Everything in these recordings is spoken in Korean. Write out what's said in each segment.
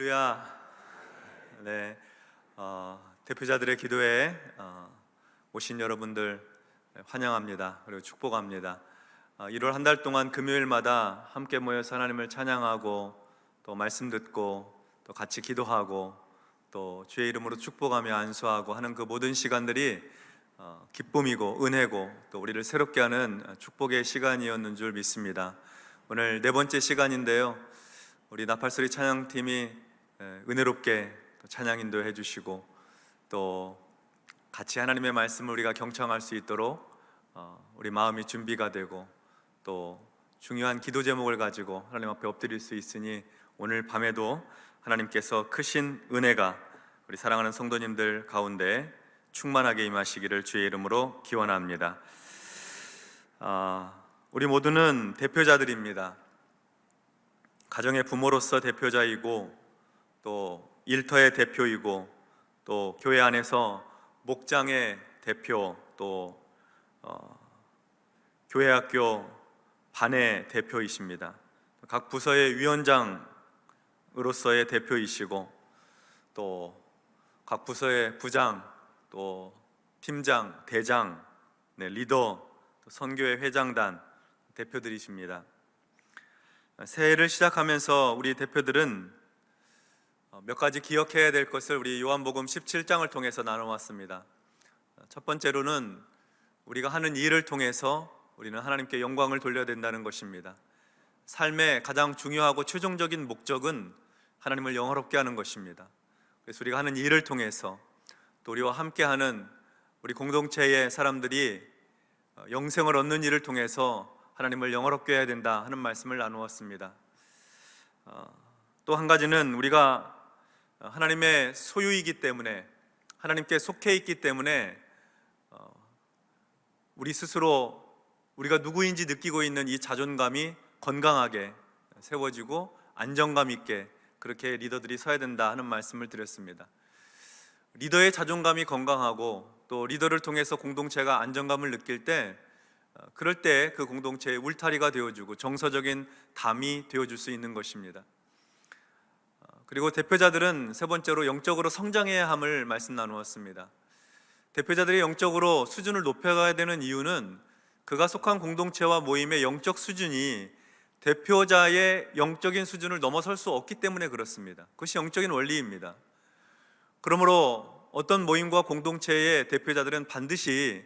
할렐루야. 네, 대표자들의 기도에 오신 여러분들 환영합니다. 그리고 축복합니다. 1월 한 달 동안 금요일마다 함께 모여서 하나님을 찬양하고 또 말씀 듣고 또 같이 기도하고 또 주의 이름으로 축복하며 안수하고 하는 그 모든 시간들이 기쁨이고 은혜고 또 우리를 새롭게 하는 축복의 시간이었는 줄 믿습니다. 오늘 네 번째 시간인데요, 우리 나팔소리 찬양팀이 은혜롭게 찬양 인도해 주시고 또 같이 하나님의 말씀을 우리가 경청할 수 있도록 우리 마음이 준비가 되고 또 중요한 기도 제목을 가지고 하나님 앞에 엎드릴 수 있으니 오늘 밤에도 하나님께서 크신 은혜가 우리 사랑하는 성도님들 가운데 충만하게 임하시기를 주의 이름으로 기원합니다. 우리 모두는 대표자들입니다. 가정의 부모로서 대표자이고 또 일터의 대표이고 또 교회 안에서 목장의 대표, 또 교회학교 반의 대표이십니다. 각 부서의 위원장으로서의 대표이시고 또 각 부서의 부장, 또 팀장, 대장, 리더, 또 선교회 회장단 대표들이십니다. 새해를 시작하면서 우리 대표들은 몇 가지 기억해야 될 것을 우리 요한복음 17장을 통해서 나눠왔습니다. 첫 번째로는 우리가 하는 일을 통해서 우리는 하나님께 영광을 돌려야 된다는 것입니다. 삶의 가장 중요하고 최종적인 목적은 하나님을 영화롭게 하는 것입니다. 그래서 우리가 하는 일을 통해서 또 우리와 함께하는 우리 공동체의 사람들이 영생을 얻는 일을 통해서 하나님을 영화롭게 해야 된다 하는 말씀을 나누었습니다. 또 한 가지는 우리가 하나님의 소유이기 때문에, 하나님께 속해 있기 때문에 우리 스스로 우리가 누구인지 느끼고 있는 이 자존감이 건강하게 세워지고 안정감 있게 그렇게 리더들이 서야 된다 하는 말씀을 드렸습니다. 리더의 자존감이 건강하고 또 리더를 통해서 공동체가 안정감을 느낄 때, 그럴 때 그 공동체의 울타리가 되어주고 정서적인 담이 되어줄 수 있는 것입니다. 그리고 대표자들은 세 번째로 영적으로 성장해야 함을 말씀 나누었습니다. 대표자들이 영적으로 수준을 높여가야 되는 이유는 그가 속한 공동체와 모임의 영적 수준이 대표자의 영적인 수준을 넘어설 수 없기 때문에 그렇습니다. 그것이 영적인 원리입니다. 그러므로 어떤 모임과 공동체의 대표자들은 반드시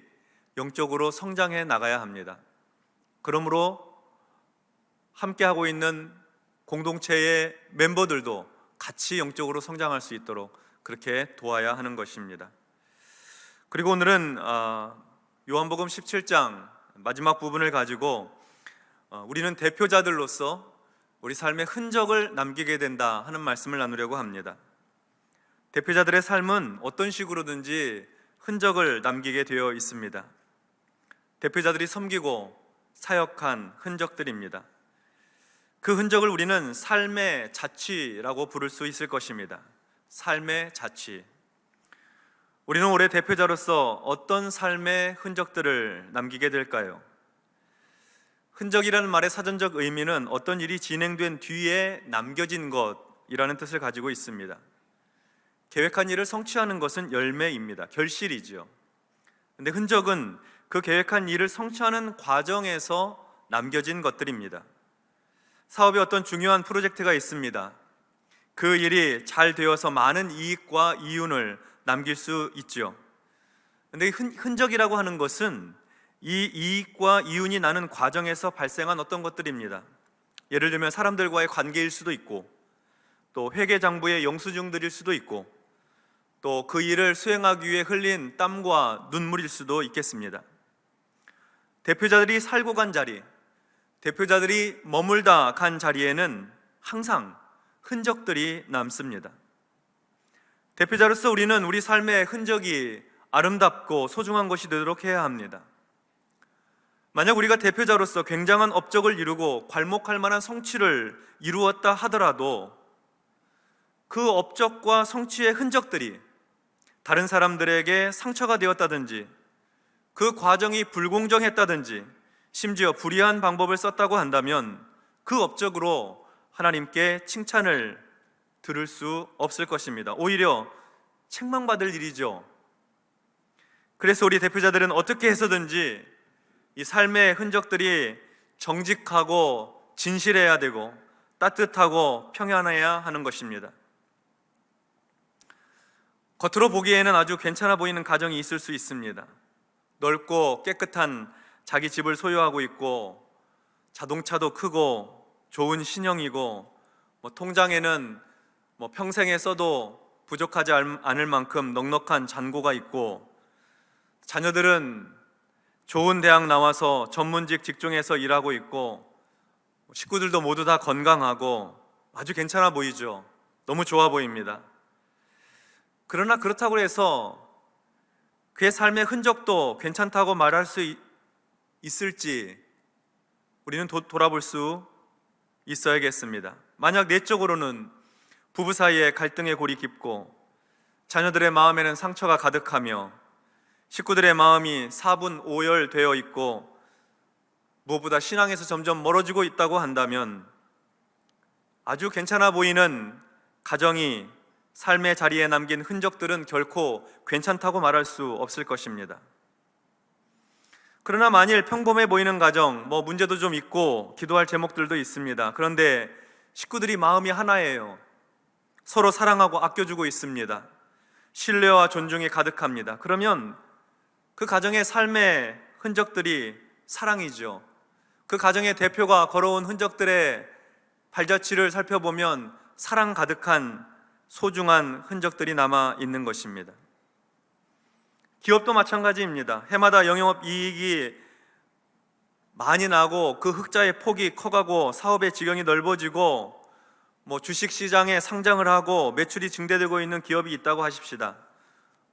영적으로 성장해 나가야 합니다. 그러므로 함께하고 있는 공동체의 멤버들도 같이 영적으로 성장할 수 있도록 그렇게 도와야 하는 것입니다. 그리고 오늘은 요한복음 17장 마지막 부분을 가지고 우리는 대표자들로서 우리 삶의 흔적을 남기게 된다 하는 말씀을 나누려고 합니다. 대표자들의 삶은 어떤 식으로든지 흔적을 남기게 되어 있습니다. 대표자들이 섬기고 사역한 흔적들입니다. 그 흔적을 우리는 삶의 자취라고 부를 수 있을 것입니다. 삶의 자취. 우리는 올해 대표자로서 어떤 삶의 흔적들을 남기게 될까요? 흔적이라는 말의 사전적 의미는 어떤 일이 진행된 뒤에 남겨진 것이라는 뜻을 가지고 있습니다. 계획한 일을 성취하는 것은 열매입니다. 결실이죠. 그런데 흔적은 그 계획한 일을 성취하는 과정에서 남겨진 것들입니다. 사업에 어떤 중요한 프로젝트가 있습니다. 그 일이 잘 되어서 많은 이익과 이윤을 남길 수 있죠. 그런데 흔적이라고 하는 것은 이 이익과 이윤이 나는 과정에서 발생한 어떤 것들입니다. 예를 들면 사람들과의 관계일 수도 있고, 또 회계장부의 영수증들일 수도 있고, 또 그 일을 수행하기 위해 흘린 땀과 눈물일 수도 있겠습니다. 대표자들이 살고 간 자리, 대표자들이 머물다 간 자리에는 항상 흔적들이 남습니다. 대표자로서 우리는 우리 삶의 흔적이 아름답고 소중한 것이 되도록 해야 합니다. 만약 우리가 대표자로서 굉장한 업적을 이루고 괄목할 만한 성취를 이루었다 하더라도 그 업적과 성취의 흔적들이 다른 사람들에게 상처가 되었다든지, 그 과정이 불공정했다든지, 심지어 불의한 방법을 썼다고 한다면 그 업적으로 하나님께 칭찬을 들을 수 없을 것입니다. 오히려 책망받을 일이죠. 그래서 우리 대표자들은 어떻게 해서든지 이 삶의 흔적들이 정직하고 진실해야 되고 따뜻하고 평안해야 하는 것입니다. 겉으로 보기에는 아주 괜찮아 보이는 가정이 있을 수 있습니다. 넓고 깨끗한 자기 집을 소유하고 있고 자동차도 크고 좋은 신형이고 통장에는 평생에 써도 부족하지 않을 만큼 넉넉한 잔고가 있고 자녀들은 좋은 대학 나와서 전문직 직종에서 일하고 있고 식구들도 모두 다 건강하고 아주 괜찮아 보이죠. 너무 좋아 보입니다. 그러나 그렇다고 해서 그의 삶의 흔적도 괜찮다고 말할 수 있을지 우리는 돌아볼 수 있어야겠습니다. 만약 내적으로는 부부 사이에 갈등의 골이 깊고 자녀들의 마음에는 상처가 가득하며 식구들의 마음이 사분오열되어 있고 무엇보다 신앙에서 점점 멀어지고 있다고 한다면 아주 괜찮아 보이는 가정이 삶의 자리에 남긴 흔적들은 결코 괜찮다고 말할 수 없을 것입니다. 그러나 만일 평범해 보이는 가정, 문제도 좀 있고 기도할 제목들도 있습니다. 그런데 식구들이 마음이 하나예요. 서로 사랑하고 아껴주고 있습니다. 신뢰와 존중이 가득합니다. 그러면 그 가정의 삶의 흔적들이 사랑이죠. 그 가정의 대표가 걸어온 흔적들의 발자취를 살펴보면 사랑 가득한 소중한 흔적들이 남아 있는 것입니다. 기업도 마찬가지입니다. 해마다 영업 이익이 많이 나고 그 흑자의 폭이 커가고 사업의 지경이 넓어지고 주식시장에 상장을 하고 매출이 증대되고 있는 기업이 있다고 하십시다.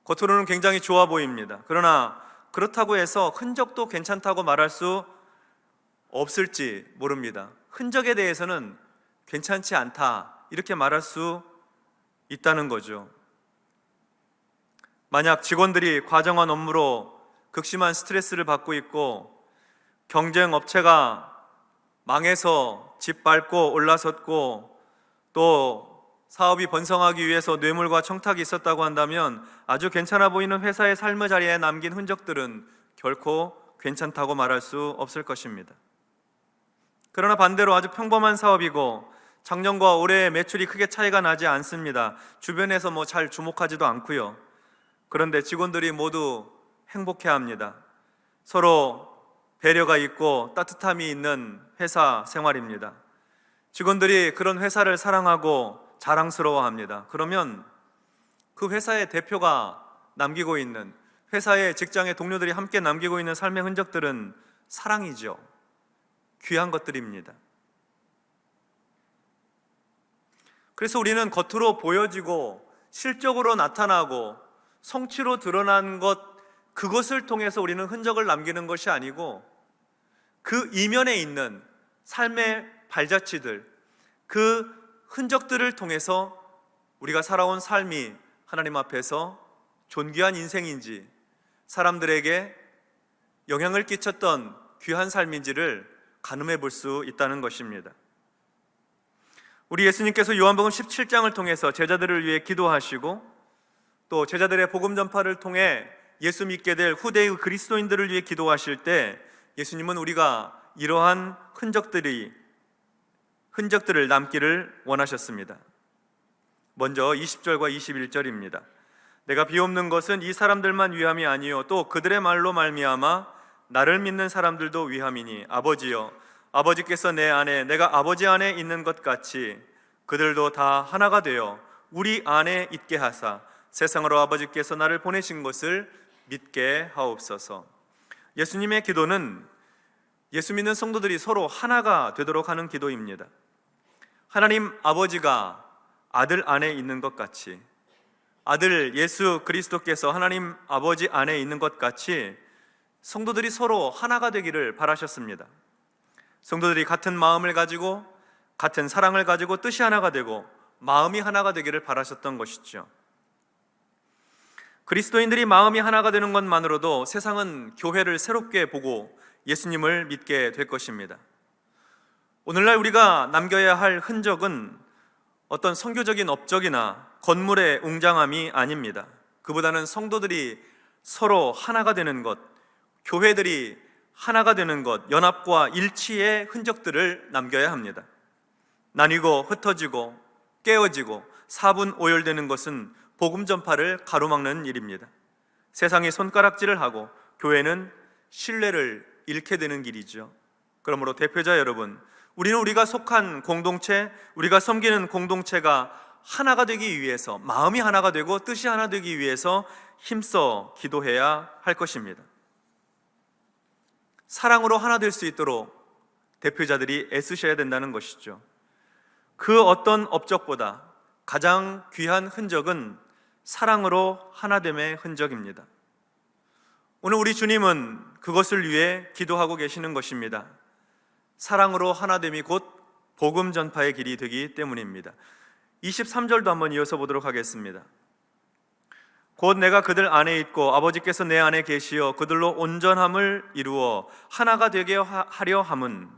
겉으로는 굉장히 좋아 보입니다. 그러나 그렇다고 해서 흔적도 괜찮다고 말할 수 없을지 모릅니다. 흔적에 대해서는 괜찮지 않다 이렇게 말할 수 있다는 거죠. 만약 직원들이 과정한 업무로 극심한 스트레스를 받고 있고 경쟁 업체가 망해서 집 밟고 올라섰고 또 사업이 번성하기 위해서 뇌물과 청탁이 있었다고 한다면 아주 괜찮아 보이는 회사의 삶의 자리에 남긴 흔적들은 결코 괜찮다고 말할 수 없을 것입니다. 그러나 반대로 아주 평범한 사업이고 작년과 올해의 매출이 크게 차이가 나지 않습니다. 주변에서 잘 주목하지도 않고요. 그런데 직원들이 모두 행복해합니다. 서로 배려가 있고 따뜻함이 있는 회사 생활입니다. 직원들이 그런 회사를 사랑하고 자랑스러워합니다. 그러면 그 회사의 대표가 남기고 있는, 회사의 직장의 동료들이 함께 남기고 있는 삶의 흔적들은 사랑이죠. 귀한 것들입니다. 그래서 우리는 겉으로 보여지고 실적으로 나타나고 성취로 드러난 그것을 통해서 우리는 흔적을 남기는 것이 아니고 그 이면에 있는 삶의 발자취들, 그 흔적들을 통해서 우리가 살아온 삶이 하나님 앞에서 존귀한 인생인지 사람들에게 영향을 끼쳤던 귀한 삶인지를 가늠해 볼 수 있다는 것입니다. 우리 예수님께서 요한복음 17장을 통해서 제자들을 위해 기도하시고 또 제자들의 복음 전파를 통해 예수 믿게 될 후대의 그리스도인들을 위해 기도하실 때 예수님은 우리가 이러한 흔적들을 남기를 원하셨습니다. 먼저 20절과 21절입니다. 내가 비옵는 것은 이 사람들만 위함이 아니요 또 그들의 말로 말미암아 나를 믿는 사람들도 위함이니 아버지여 아버지께서 내 안에 내가 아버지 안에 있는 것 같이 그들도 다 하나가 되어 우리 안에 있게 하사 세상으로 아버지께서 나를 보내신 것을 믿게 하옵소서. 예수님의 기도는 예수 믿는 성도들이 서로 하나가 되도록 하는 기도입니다. 하나님 아버지가 아들 안에 있는 것 같이 아들 예수 그리스도께서 하나님 아버지 안에 있는 것 같이 성도들이 서로 하나가 되기를 바라셨습니다. 성도들이 같은 마음을 가지고 같은 사랑을 가지고 뜻이 하나가 되고 마음이 하나가 되기를 바라셨던 것이죠. 그리스도인들이 마음이 하나가 되는 것만으로도 세상은 교회를 새롭게 보고 예수님을 믿게 될 것입니다. 오늘날 우리가 남겨야 할 흔적은 어떤 선교적인 업적이나 건물의 웅장함이 아닙니다. 그보다는 성도들이 서로 하나가 되는 것, 교회들이 하나가 되는 것, 연합과 일치의 흔적들을 남겨야 합니다. 나뉘고 흩어지고 깨어지고 사분오열되는 것은 복음 전파를 가로막는 일입니다. 세상이 손가락질을 하고 교회는 신뢰를 잃게 되는 길이죠. 그러므로 대표자 여러분, 우리는 우리가 속한 공동체, 우리가 섬기는 공동체가 하나가 되기 위해서, 마음이 하나가 되고 뜻이 하나 되기 위해서 힘써 기도해야 할 것입니다. 사랑으로 하나 될 수 있도록 대표자들이 애쓰셔야 된다는 것이죠. 그 어떤 업적보다 가장 귀한 흔적은 사랑으로 하나됨의 흔적입니다. 오늘 우리 주님은 그것을 위해 기도하고 계시는 것입니다. 사랑으로 하나됨이 곧 복음 전파의 길이 되기 때문입니다. 23절도 한번 이어서 보도록 하겠습니다. 곧 내가 그들 안에 있고 아버지께서 내 안에 계시어 그들로 온전함을 이루어 하나가 되게 하려 함은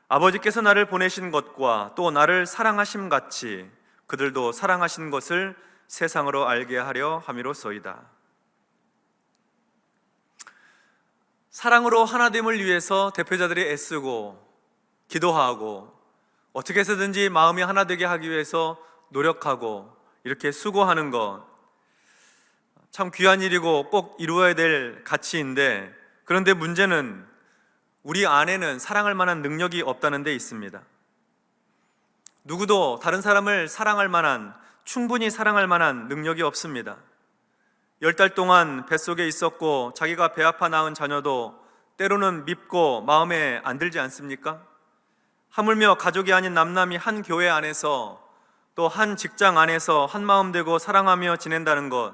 아버지께서 나를 보내신 것과 또 나를 사랑하심 같이 그들도 사랑하신 것을 세상으로 알게 하려 함이로소이다. 사랑으로 하나됨을 위해서 대표자들이 애쓰고 기도하고 어떻게 해서든지 마음이 하나 되게 하기 위해서 노력하고 이렇게 수고하는 것, 참 귀한 일이고 꼭 이루어야 될 가치인데, 그런데 문제는 우리 안에는 사랑할 만한 능력이 없다는 데 있습니다. 누구도 다른 사람을 사랑할 만한, 충분히 사랑할 만한 능력이 없습니다. 10달 동안 뱃속에 있었고 자기가 배 아파 낳은 자녀도 때로는 밉고 마음에 안 들지 않습니까? 하물며 가족이 아닌 남남이 한 교회 안에서 또 한 직장 안에서 한 마음 되고 사랑하며 지낸다는 것,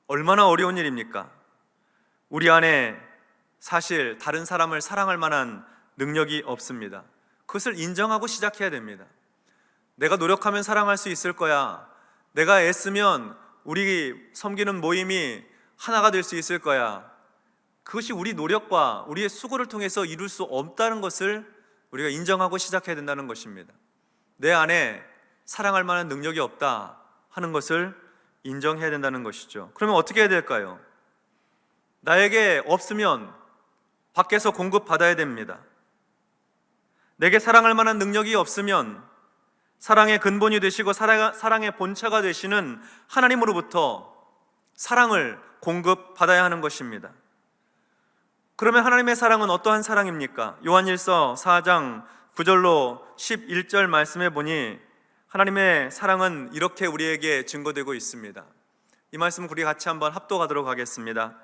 얼마나 어려운 일입니까? 우리 안에 사실 다른 사람을 사랑할 만한 능력이 없습니다. 그것을 인정하고 시작해야 됩니다. 내가 노력하면 사랑할 수 있을 거야. 내가 애쓰면 우리 섬기는 모임이 하나가 될 수 있을 거야. 그것이 우리 노력과 우리의 수고를 통해서 이룰 수 없다는 것을 우리가 인정하고 시작해야 된다는 것입니다. 내 안에 사랑할 만한 능력이 없다 하는 것을 인정해야 된다는 것이죠. 그러면 어떻게 해야 될까요? 나에게 없으면 밖에서 공급받아야 됩니다. 내게 사랑할 만한 능력이 없으면 사랑의 근본이 되시고 사랑의 본체가 되시는 하나님으로부터 사랑을 공급받아야 하는 것입니다. 그러면 하나님의 사랑은 어떠한 사랑입니까? 요한일서 4장 9절로 11절 말씀해 보니 하나님의 사랑은 이렇게 우리에게 증거되고 있습니다. 이 말씀 우리 같이 한번 합독하도록 하겠습니다.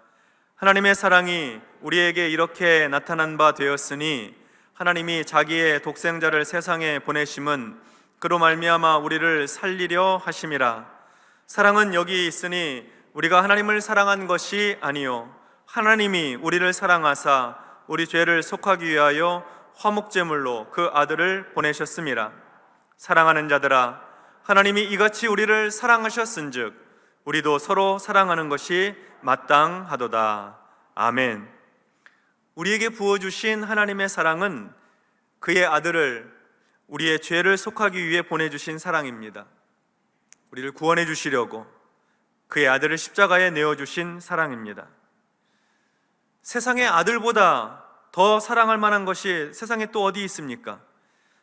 하나님의 사랑이 우리에게 이렇게 나타난 바 되었으니 하나님이 자기의 독생자를 세상에 보내심은 그로 말미암아 우리를 살리려 하심이라. 사랑은 여기 있으니 우리가 하나님을 사랑한 것이 아니요 하나님이 우리를 사랑하사 우리 죄를 속하기 위하여 화목제물로 그 아들을 보내셨음이라. 사랑하는 자들아, 하나님이 이같이 우리를 사랑하셨은즉 우리도 서로 사랑하는 것이 마땅하도다. 아멘. 우리에게 부어주신 하나님의 사랑은 그의 아들을 우리의 죄를 속하기 위해 보내주신 사랑입니다. 우리를 구원해 주시려고 그의 아들을 십자가에 내어주신 사랑입니다. 세상의 아들보다 더 사랑할 만한 것이 세상에 또 어디 있습니까?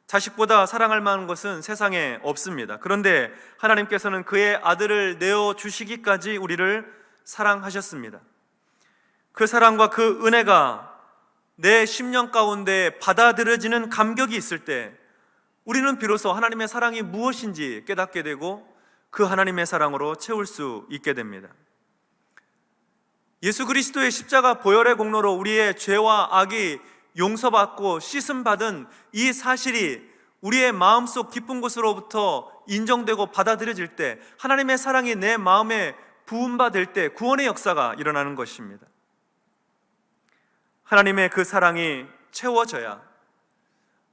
자식보다 사랑할 만한 것은 세상에 없습니다. 그런데 하나님께서는 그의 아들을 내어주시기까지 우리를 사랑하셨습니다. 그 사랑과 그 은혜가 내 심령 가운데 받아들여지는 감격이 있을 때 우리는 비로소 하나님의 사랑이 무엇인지 깨닫게 되고 그 하나님의 사랑으로 채울 수 있게 됩니다. 예수 그리스도의 십자가 보혈의 공로로 우리의 죄와 악이 용서받고 씻음받은 이 사실이 우리의 마음속 깊은 곳으로부터 인정되고 받아들여질 때 하나님의 사랑이 내 마음에 부음받을 때 구원의 역사가 일어나는 것입니다. 하나님의 그 사랑이 채워져야,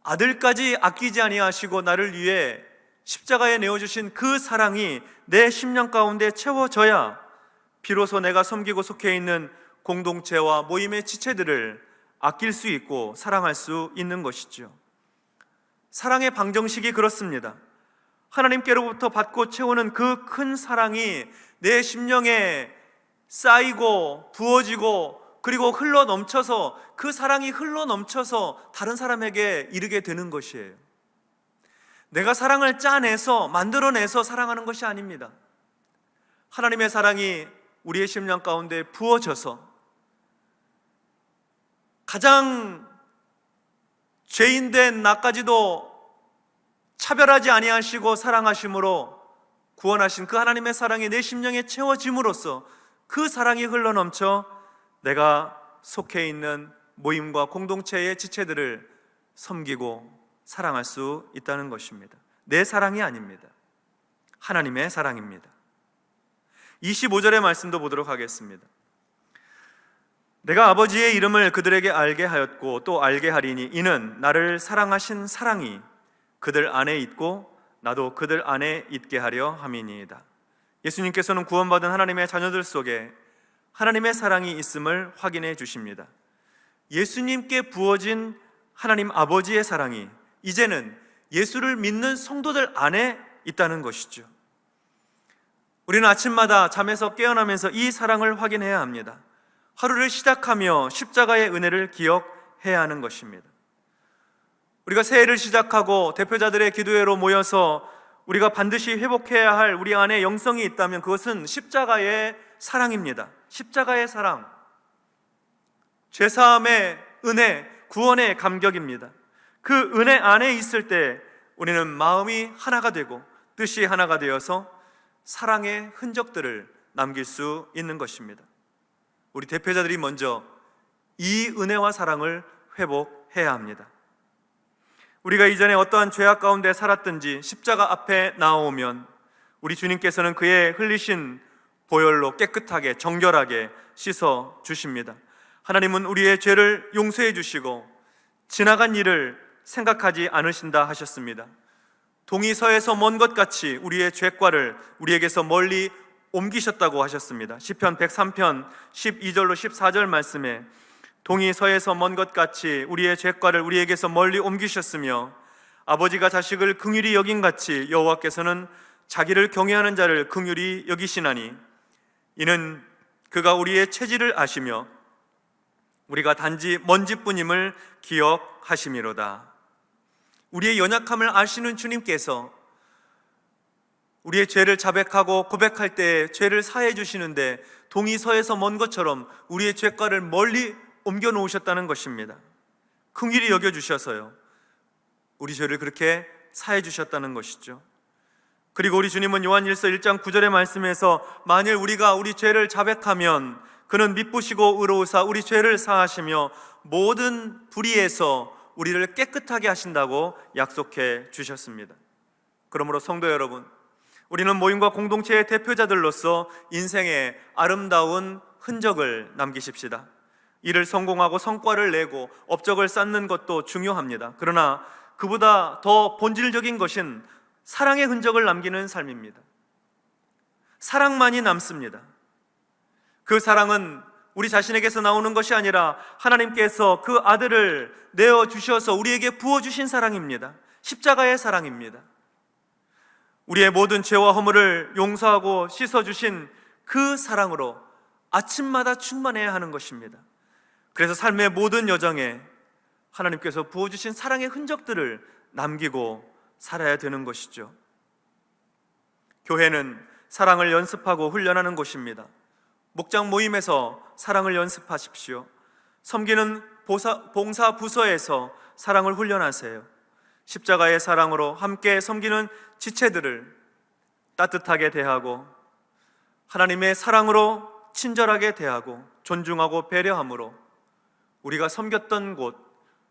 아들까지 아끼지 아니하시고 나를 위해 십자가에 내어주신 그 사랑이 내 심령 가운데 채워져야 비로소 내가 섬기고 속해 있는 공동체와 모임의 지체들을 아낄 수 있고 사랑할 수 있는 것이죠. 사랑의 방정식이 그렇습니다. 하나님께로부터 받고 채우는 그 큰 사랑이 내 심령에 쌓이고 부어지고 그리고 흘러 넘쳐서, 그 사랑이 흘러 넘쳐서 다른 사람에게 이르게 되는 것이에요. 내가 사랑을 짜내서 만들어내서 사랑하는 것이 아닙니다. 하나님의 사랑이 우리의 심령 가운데 부어져서 가장 죄인된 나까지도 차별하지 아니하시고 사랑하심으로 구원하신 그 하나님의 사랑이 내 심령에 채워짐으로써 그 사랑이 흘러넘쳐 내가 속해 있는 모임과 공동체의 지체들을 섬기고 사랑할 수 있다는 것입니다. 내 사랑이 아닙니다. 하나님의 사랑입니다. 25절의 말씀도 보도록 하겠습니다. 내가 아버지의 이름을 그들에게 알게 하였고 또 알게 하리니 이는 나를 사랑하신 사랑이 그들 안에 있고 나도 그들 안에 있게 하려 함이니이다. 예수님께서는 구원받은 하나님의 자녀들 속에 하나님의 사랑이 있음을 확인해 주십니다. 예수님께 부어진 하나님 아버지의 사랑이 이제는 예수를 믿는 성도들 안에 있다는 것이죠. 우리는 아침마다 잠에서 깨어나면서 이 사랑을 확인해야 합니다. 하루를 시작하며 십자가의 은혜를 기억해야 하는 것입니다. 우리가 새해를 시작하고 대표자들의 기도회로 모여서 우리가 반드시 회복해야 할 우리 안에 영성이 있다면 그것은 십자가의 사랑입니다. 십자가의 사랑, 죄사함의 은혜, 구원의 감격입니다. 그 은혜 안에 있을 때 우리는 마음이 하나가 되고 뜻이 하나가 되어서 사랑의 흔적들을 남길 수 있는 것입니다. 우리 대표자들이 먼저 이 은혜와 사랑을 회복해야 합니다. 우리가 이전에 어떠한 죄악 가운데 살았든지 십자가 앞에 나오면 우리 주님께서는 그의 흘리신 보혈로 깨끗하게 정결하게 씻어 주십니다. 하나님은 우리의 죄를 용서해 주시고 지나간 일을 생각하지 않으신다 하셨습니다. 동이 서에서 먼 것 같이 우리의 죄과를 우리에게서 멀리 옮기셨다고 하셨습니다. 시편 103편 12절로 14절 말씀에 동이 서에서 먼 것 같이 우리의 죄과를 우리에게서 멀리 옮기셨으며 아버지가 자식을 긍휼히 여긴같이 여호와께서는 자기를 경외하는 자를 긍휼히 여기시나니 이는 그가 우리의 체질을 아시며 우리가 단지 먼지뿐임을 기억하심이로다. 우리의 연약함을 아시는 주님께서 우리의 죄를 자백하고 고백할 때 죄를 사해 주시는데 동이 서에서 먼 것처럼 우리의 죄과를 멀리 옮겨 놓으셨다는 것입니다. 긍휼히 여겨 주셔서요 우리 죄를 그렇게 사해 주셨다는 것이죠. 그리고 우리 주님은 요한일서 1장 9절의 말씀에서 만일 우리가 우리 죄를 자백하면 그는 미쁘시고 의로우사 우리 죄를 사하시며 모든 불의에서 우리를 깨끗하게 하신다고 약속해 주셨습니다. 그러므로 성도 여러분, 우리는 모임과 공동체의 대표자들로서 인생의 아름다운 흔적을 남기십시다. 일을 성공하고 성과를 내고 업적을 쌓는 것도 중요합니다. 그러나 그보다 더 본질적인 것은 사랑의 흔적을 남기는 삶입니다. 사랑만이 남습니다. 그 사랑은 우리 자신에게서 나오는 것이 아니라 하나님께서 그 아들을 내어주셔서 우리에게 부어주신 사랑입니다. 십자가의 사랑입니다. 우리의 모든 죄와 허물을 용서하고 씻어주신 그 사랑으로 아침마다 충만해야 하는 것입니다. 그래서 삶의 모든 여정에 하나님께서 부어주신 사랑의 흔적들을 남기고 살아야 되는 것이죠. 교회는 사랑을 연습하고 훈련하는 곳입니다. 목장 모임에서 사랑을 연습하십시오. 섬기는 봉사 부서에서 사랑을 훈련하세요. 십자가의 사랑으로 함께 섬기는 지체들을 따뜻하게 대하고 하나님의 사랑으로 친절하게 대하고 존중하고 배려함으로 우리가 섬겼던 곳,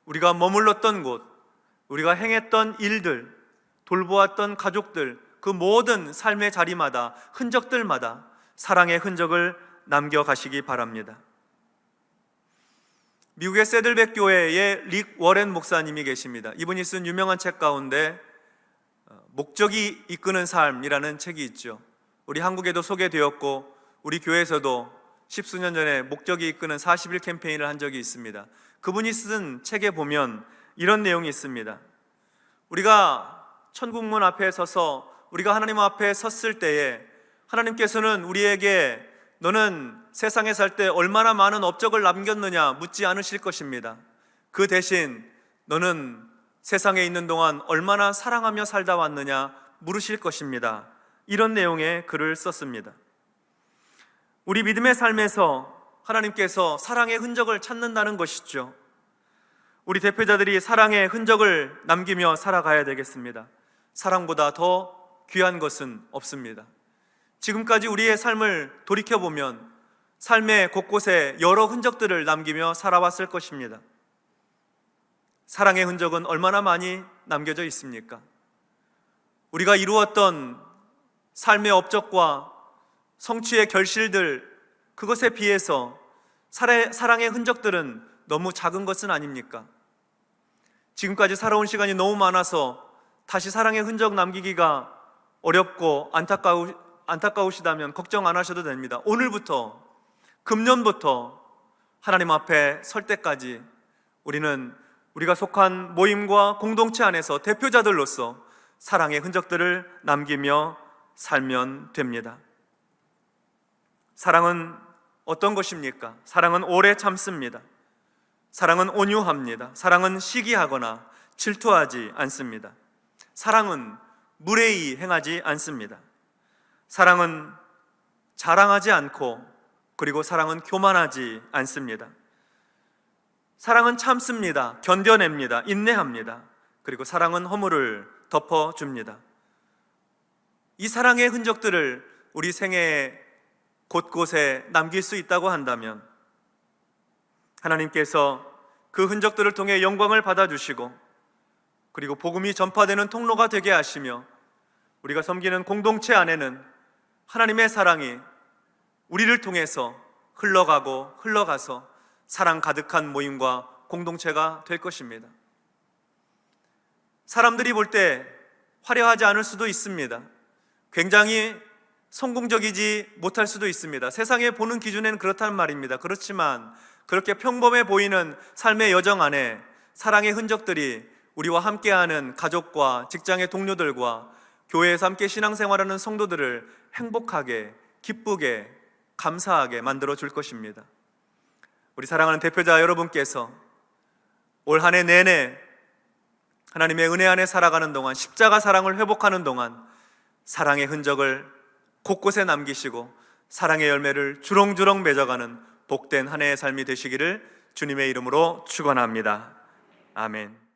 우리가 머물렀던 곳, 우리가 행했던 일들, 돌보았던 가족들, 그 모든 삶의 자리마다 흔적들마다 사랑의 흔적을 남겨가시기 바랍니다. 미국의 세들백 교회에 릭 워렌 목사님이 계십니다. 이분이 쓴 유명한 책 가운데 목적이 이끄는 삶이라는 책이 있죠. 우리 한국에도 소개되었고 우리 교회에서도 십수년 전에 목적이 이끄는 40일 캠페인을 한 적이 있습니다. 그분이 쓴 책에 보면 이런 내용이 있습니다. 우리가 천국문 앞에 서서 우리가 하나님 앞에 섰을 때에 하나님께서는 우리에게 너는 세상에 살 때 얼마나 많은 업적을 남겼느냐 묻지 않으실 것입니다. 그 대신 너는 세상에 있는 동안 얼마나 사랑하며 살다 왔느냐 물으실 것입니다. 이런 내용의 글을 썼습니다. 우리 믿음의 삶에서 하나님께서 사랑의 흔적을 찾는다는 것이죠. 우리 대표자들이 사랑의 흔적을 남기며 살아가야 되겠습니다. 사랑보다 더 귀한 것은 없습니다. 지금까지 우리의 삶을 돌이켜보면 삶의 곳곳에 여러 흔적들을 남기며 살아왔을 것입니다. 사랑의 흔적은 얼마나 많이 남겨져 있습니까? 우리가 이루었던 삶의 업적과 성취의 결실들, 그것에 비해서 사랑의 흔적들은 너무 작은 것은 아닙니까? 지금까지 살아온 시간이 너무 많아서 다시 사랑의 흔적 남기기가 어렵고 안타까우시다면 걱정 안 하셔도 됩니다. 오늘부터, 금년부터 하나님 앞에 설 때까지 우리가 속한 모임과 공동체 안에서 대표자들로서 사랑의 흔적들을 남기며 살면 됩니다. 사랑은 어떤 것입니까? 사랑은 오래 참습니다. 사랑은 온유합니다. 사랑은 시기하거나 질투하지 않습니다. 사랑은 무례히 행하지 않습니다. 사랑은 자랑하지 않고, 그리고 사랑은 교만하지 않습니다. 사랑은 참습니다. 견뎌냅니다. 인내합니다. 그리고 사랑은 허물을 덮어줍니다. 이 사랑의 흔적들을 우리 생애에 곳곳에 남길 수 있다고 한다면 하나님께서 그 흔적들을 통해 영광을 받아주시고, 그리고 복음이 전파되는 통로가 되게 하시며, 우리가 섬기는 공동체 안에는 하나님의 사랑이 우리를 통해서 흘러가서 사랑 가득한 모임과 공동체가 될 것입니다. 사람들이 볼 때 화려하지 않을 수도 있습니다. 굉장히 성공적이지 못할 수도 있습니다. 세상에 보는 기준에는 그렇단 말입니다. 그렇지만 그렇게 평범해 보이는 삶의 여정 안에 사랑의 흔적들이 우리와 함께하는 가족과 직장의 동료들과 교회에서 함께 신앙생활하는 성도들을 행복하게, 기쁘게, 감사하게 만들어 줄 것입니다. 우리 사랑하는 대표자 여러분께서 올 한 해 내내 하나님의 은혜 안에 살아가는 동안, 십자가 사랑을 회복하는 동안 사랑의 흔적을 곳곳에 남기시고 사랑의 열매를 주렁주렁 맺어가는 복된 한 해의 삶이 되시기를 주님의 이름으로 축원합니다. 아멘.